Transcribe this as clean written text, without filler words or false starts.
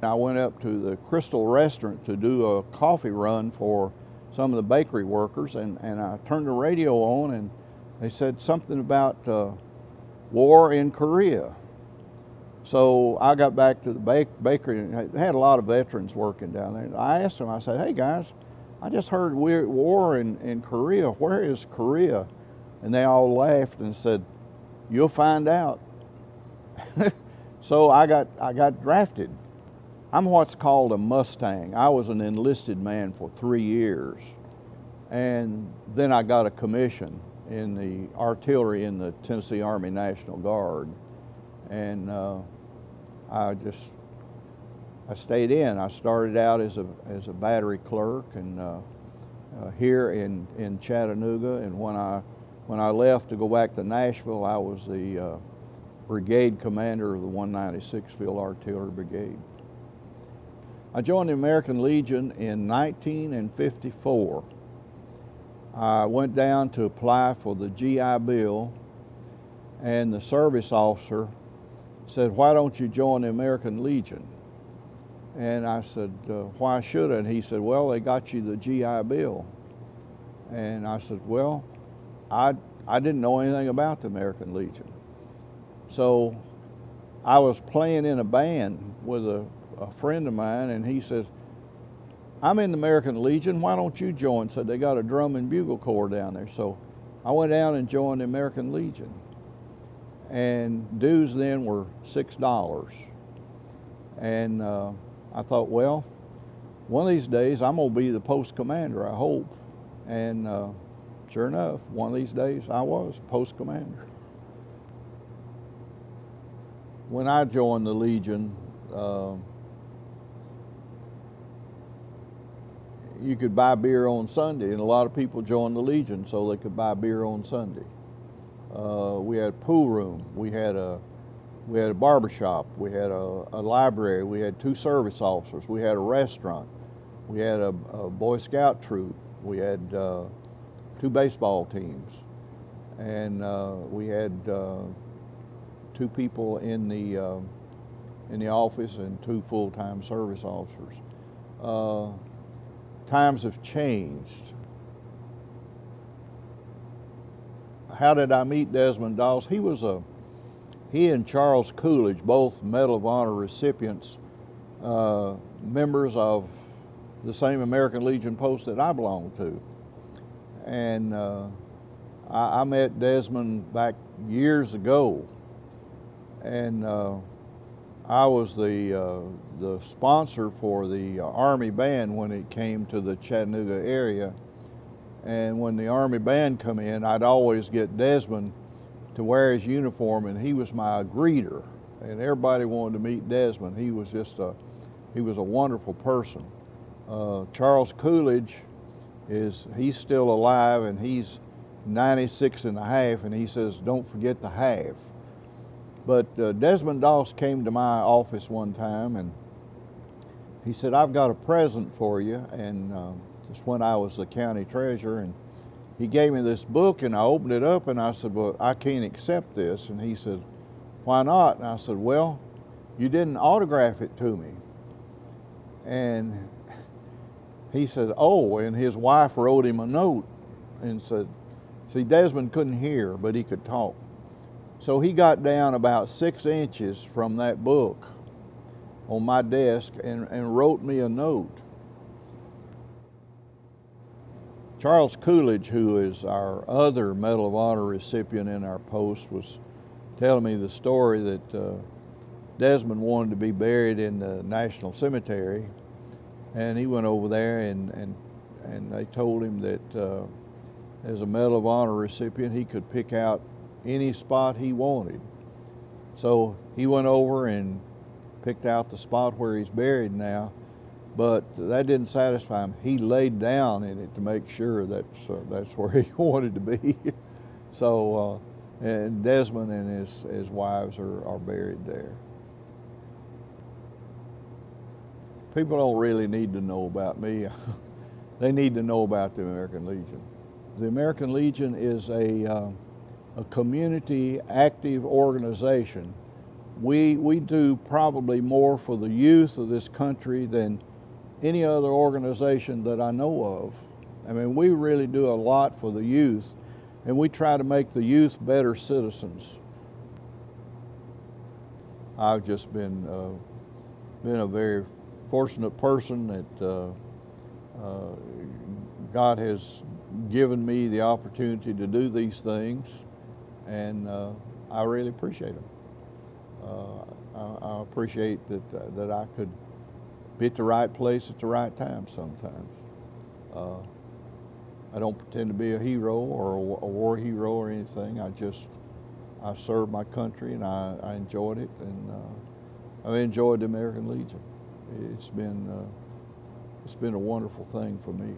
I went up to the Crystal restaurant to do a coffee run for some of the bakery workers, and I turned the radio on, and they said something about war in Korea. So I got back to the bakery, and they had a lot of veterans working down there. I asked them, I said, "Hey guys, I just heard war in Korea. Where is Korea?" And they all laughed and said, "You'll find out." So I got drafted. I'm what's called a Mustang. I was an enlisted man for 3 years, and then I got a commission in the artillery in the Tennessee Army National Guard, and I stayed in. I started out as a battery clerk, and here in Chattanooga, and when I left to go back to Nashville, I was the brigade commander of the 196th Field Artillery Brigade. I joined the American Legion in 1954. I went down to apply for the GI Bill, and the service officer said, "Why don't you join the American Legion?" And I said, "Why should I?" And he said, "Well, they got you the GI Bill." And I said, "Well, I didn't know anything about the American Legion." So I was playing in a band with a friend of mine, and he says, "I'm in the American Legion, why don't you join?" Said they got a drum and bugle corps down there. So I went down and joined the American Legion. And dues then were $6. And I thought, well, one of these days I'm gonna be the post commander, I hope. And sure enough, one of these days I was post commander. When I joined the Legion, you could buy beer on Sunday, and a lot of people joined the Legion so they could buy beer on Sunday. We had a pool room, we had a barber shop, we had a library, we had 2 service officers, we had a restaurant, we had a Boy Scout troop, we had 2 baseball teams, and we had 2 people in the office and 2 full-time service officers. Times have changed. How did I meet Desmond Doss? He and Charles Coolidge, both Medal of Honor recipients, members of the same American Legion post that I belonged to. And I met Desmond back years ago, and I was the sponsor for the Army Band when it came to the Chattanooga area. And when the Army Band come in, I'd always get Desmond to wear his uniform, and he was my greeter. And everybody wanted to meet Desmond. He was he was a wonderful person. Charles Coolidge he's still alive, and he's 96 and a half, and he says, "Don't forget the half." But Desmond Doss came to my office one time, and he said, "I've got a present for you." And just when I was the county treasurer, and he gave me this book, and I opened it up, and I said, "Well, I can't accept this." And he said, "Why not?" And I said, "Well, you didn't autograph it to me." And he said, "Oh," and his wife wrote him a note and said, see, Desmond couldn't hear, but he could talk. So he got down about 6 inches from that book on my desk and wrote me a note. Charles Coolidge, who is our other Medal of Honor recipient in our post, was telling me the story that Desmond wanted to be buried in the National Cemetery, and he went over there, and they told him that as a Medal of Honor recipient, he could pick out any spot he wanted. So he went over and picked out the spot where he's buried now, but that didn't satisfy him. He laid down in it to make sure that's where he wanted to be. So, and Desmond and his wives are buried there. People don't really need to know about me. They need to know about the American Legion. The American Legion is a community active organization we do probably more for the youth of this country than any other organization that I know of. I mean, we really do a lot for the youth, and we try to make the youth better citizens. I've just been a very fortunate person that God has given me the opportunity to do these things, and I really appreciate them. I appreciate that I could be at the right place at the right time sometimes. I don't pretend to be a hero or a war hero or anything. I served my country, and I enjoyed it, and I've enjoyed the American Legion. It's been a wonderful thing for me.